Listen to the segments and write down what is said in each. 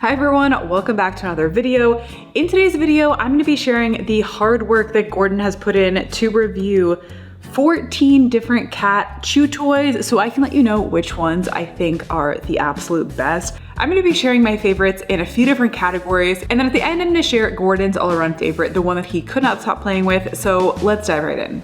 Hi everyone, welcome back to another video. In today's video, I'm going to be sharing the hard work that Gordon has put in to review 14 different cat chew toys so I can let you know which ones I think are the absolute best. I'm going to be sharing my favorites in a few different categories, and then at the end I'm going to share Gordon's all-around favorite, the one that he could not stop playing with, so let's dive right in.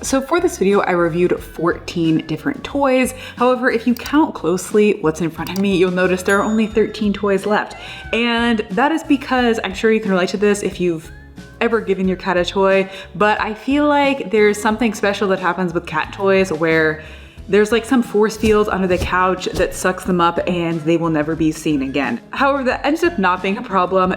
So for this video, I reviewed 14 different toys. However, if you count closely what's in front of me, you'll notice there are only 13 toys left. And that is because I'm sure you can relate to this if you've ever given your cat a toy, but I feel like there's something special that happens with cat toys where there's like some force field under the couch that sucks them up and they will never be seen again. However, that ends up not being a problem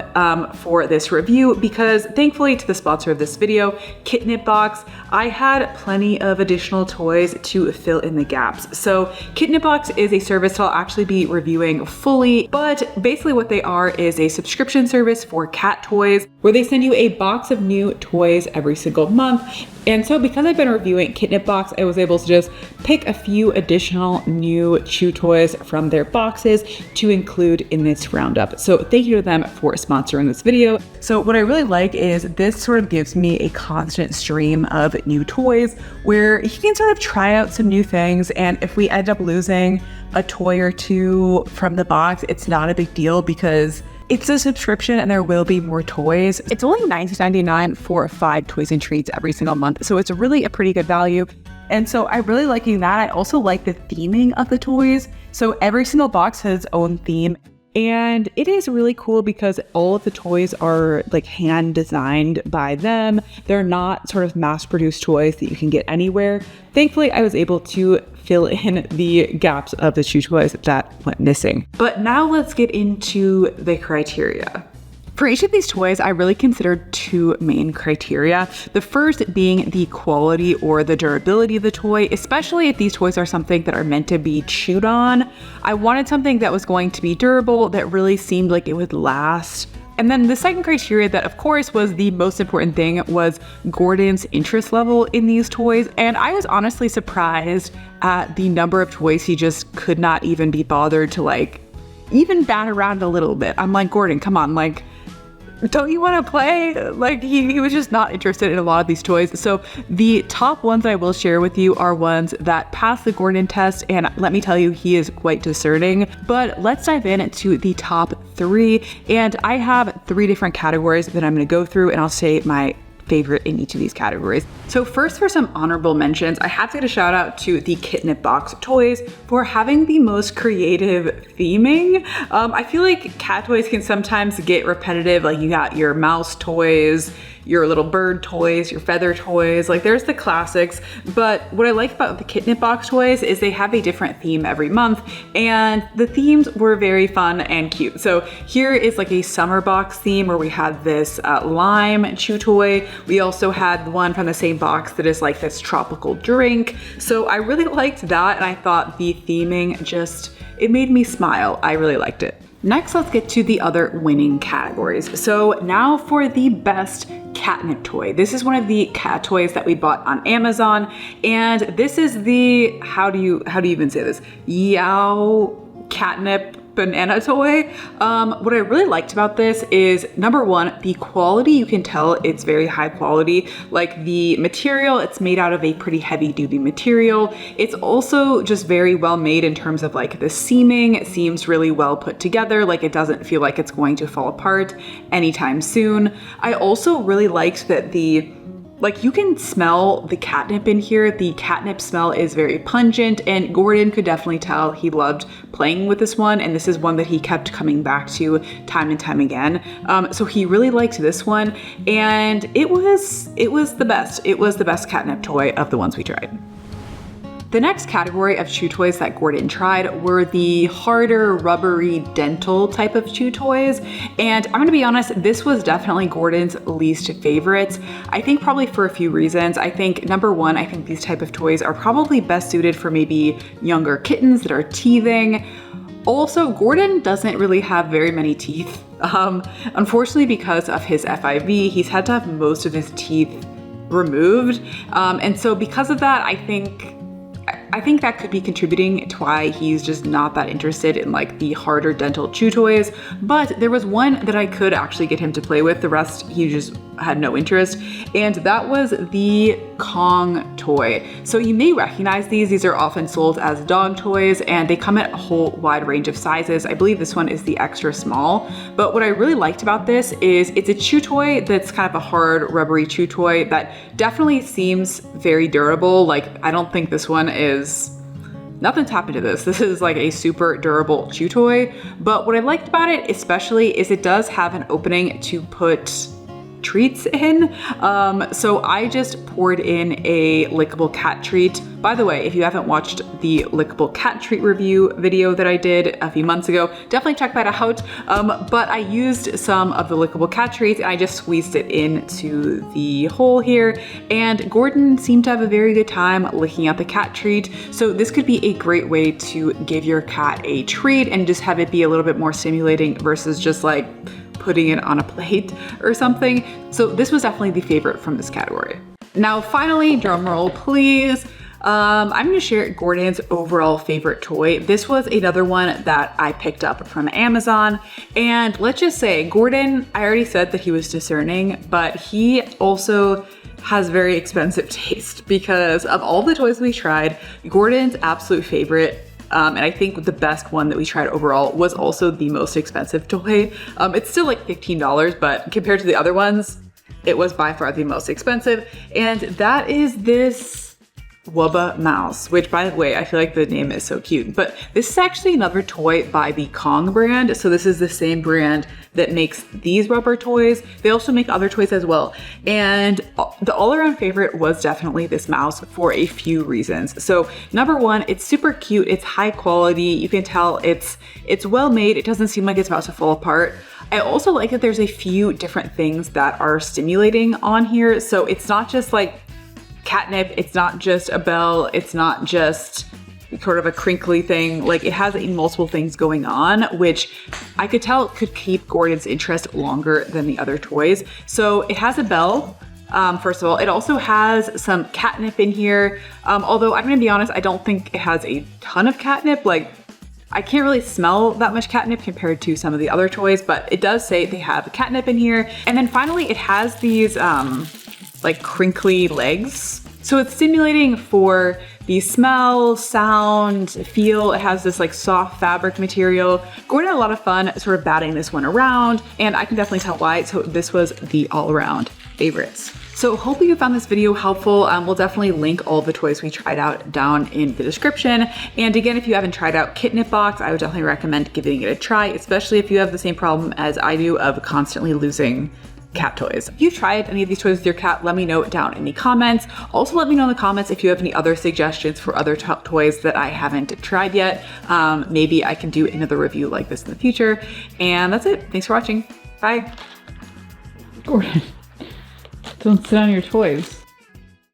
for this review because thankfully to the sponsor of this video, KitNipBox, I had plenty of additional toys to fill in the gaps. So KitNipBox is a service that I'll actually be reviewing fully, but basically what they are is a subscription service for cat toys where they send you a box of new toys every single month. And so because I've been reviewing KitNipBox, I was able to just pick a few additional new chew toys from their boxes to include in this roundup. So thank you to them for sponsoring this video. So what I really like is this sort of gives me a constant stream of new toys where you can sort of try out some new things. And if we end up losing a toy or two from the box, it's not a big deal because it's a subscription and there will be more toys. It's only $19.99 for 5 toys and treats every single month. So it's really a pretty good value. And so I'm really liking that. I also like the theming of the toys. So every single box has its own theme. And it is really cool because all of the toys are like hand designed by them. They're not sort of mass produced toys that you can get anywhere. Thankfully, I was able to fill in the gaps of the chew toys that went missing. But now let's get into the criteria. For each of these toys, I really considered 2 main criteria. The first being the quality or the durability of the toy, especially if these toys are something that are meant to be chewed on. I wanted something that was going to be durable, that really seemed like it would last. And then the second criteria that of course was the most important thing was Gordon's interest level in these toys. And I was honestly surprised at the number of toys he just could not even be bothered to like even bat around a little bit. I'm like, Gordon, come on, like, don't you want to play? Like he was just not interested in a lot of these toys. So the top ones that I will share with you are ones that pass the Gordon test, and let me tell you, he is quite discerning. But let's dive into the top 3, and I have 3 different categories that I'm going to go through, and I'll say my favorite in each of these categories. So first, for some honorable mentions, I have to get a shout out to the KitNipBox toys for having the most creative theming. I feel like cat toys can sometimes get repetitive. Like you got your mouse toys, your little bird toys, your feather toys, like there's the classics. But what I like about the KitNipBox toys is they have a different theme every month, and the themes were very fun and cute. So here is like a summer box theme where we had this lime chew toy. We also had one from the same box that is like this tropical drink. So I really liked that, and I thought the theming just, it made me smile. I really liked it. Next, let's get to the other winning categories. So now for the best catnip toy. This is one of the cat toys that we bought on Amazon, and this is the, how do you even say this? Yeowww catnip banana toy. What I really liked about this is, number one, the quality. You can tell it's very high quality. Like the material, it's made out of a pretty heavy duty material. It's also just very well made in terms of like the seaming. It seems really well put together. Like it doesn't feel like it's going to fall apart anytime soon. I also really liked that like you can smell the catnip in here. The catnip smell is very pungent, and Gordon could definitely tell he loved playing with this one, and this is one that he kept coming back to time and time again. So he really liked this one, and it was the best. It was the best catnip toy of the ones we tried. The next category of chew toys that Gordon tried were the harder, rubbery, dental type of chew toys. And I'm gonna be honest, this was definitely Gordon's least favorite. I think probably for a few reasons. I think number one, I think these type of toys are probably best suited for maybe younger kittens that are teething. Also, Gordon doesn't really have very many teeth. Unfortunately, because of his FIV, he's had to have most of his teeth removed. And so because of that, I think I think that could be contributing to why he's just not that interested in like the harder dental chew toys. But there was one that I could actually get him to play with. The rest, he just had no interest. And that was the Kong toy. So you may recognize these. These are often sold as dog toys and they come in a whole wide range of sizes. I believe this one is the extra small. But what I really liked about this is it's a chew toy that's kind of a hard rubbery chew toy that definitely seems very durable. Like I don't think this one is, nothing's happened to this. This is like a super durable chew toy. But what I liked about it especially is it does have an opening to put treats in. So I just poured in a lickable cat treat. By the way, if you haven't watched the lickable cat treat review video that I did a few months ago, definitely check that out. But I used some of the lickable cat treats and I just squeezed it into the hole here. And Gordon seemed to have a very good time licking out the cat treat. So this could be a great way to give your cat a treat and just have it be a little bit more stimulating versus just like putting it on a plate or something. So this was definitely the favorite from this category. Now finally, drum roll please. I'm gonna share Gordon's overall favorite toy. This was another one that I picked up from Amazon. And let's just say, Gordon, I already said that he was discerning, but he also has very expensive taste because of all the toys we tried, Gordon's absolute favorite and I think the best one that we tried overall was also the most expensive toy. It's still like $15, but compared to the other ones, it was by far the most expensive. And that is this Wubba mouse, which by the way, I feel like the name is so cute, but this is actually another toy by the Kong brand. So this is the same brand that makes these rubber toys. They also make other toys as well. And the all-around favorite was definitely this mouse for a few reasons. So number one, it's super cute. It's high quality. You can tell it's well made. It doesn't seem like it's about to fall apart. I also like that there's a few different things that are stimulating on here. So it's not just like catnip, it's not just a bell, it's not just sort of a crinkly thing. Like it has multiple things going on, which I could tell could keep Gordon's interest longer than the other toys. So it has a bell. First of all, it also has some catnip in here. Although I'm gonna be honest, I don't think it has a ton of catnip. Like I can't really smell that much catnip compared to some of the other toys, but it does say they have catnip in here. And then finally, it has these like crinkly legs. So it's stimulating for the smell, sound, feel. It has this like soft fabric material. Gordon had a lot of fun sort of batting this one around, and I can definitely tell why. So this was the all-around favorites. So hopefully you found this video helpful. We'll definitely link all the toys we tried out down in the description. And again, if you haven't tried out KitNipBox, I would definitely recommend giving it a try, especially if you have the same problem as I do of constantly losing cat toys. If you've tried any of these toys with your cat, let me know down in the comments. Also let me know in the comments if you have any other suggestions for other toys that I haven't tried yet. Maybe I can do another review like this in the future. And that's it. Thanks for watching. Bye. Gordon, don't sit on your toys.